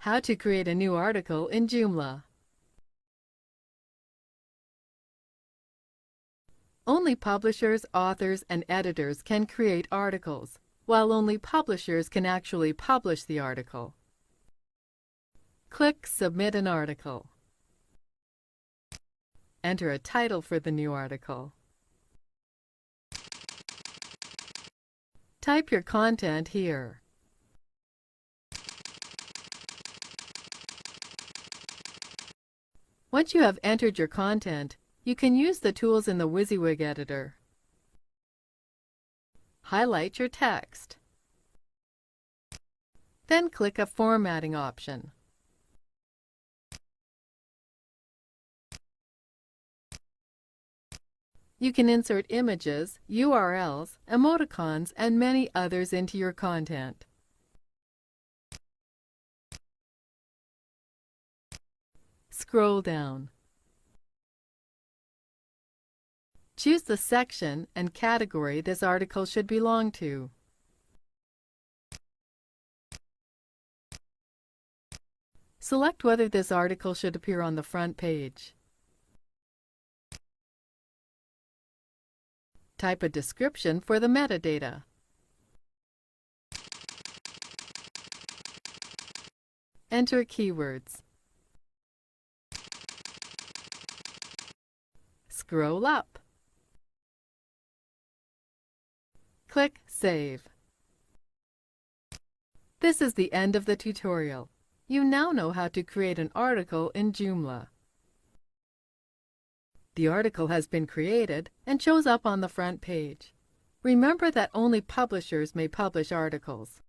How to create a new article in Joomla. Only publishers, authors, and editors can create articles, while only publishers can actually publish the article. Click Submit an article. Enter a title for the new article. Type your content here. Once you have entered your content, you can use the tools in the WYSIWYG editor. Highlight your text. Then click a formatting option. You can insert images, URLs, emoticons, and many others into your content. Scroll down. Choose the section and category this article should belong to. Select whether this article should appear on the front page. Type a description for the metadata. Enter keywords. Scroll up. Click Save. This is the end of the tutorial. You now know how to create an article in Joomla. The article has been created and shows up on the front page. Remember that only publishers may publish articles.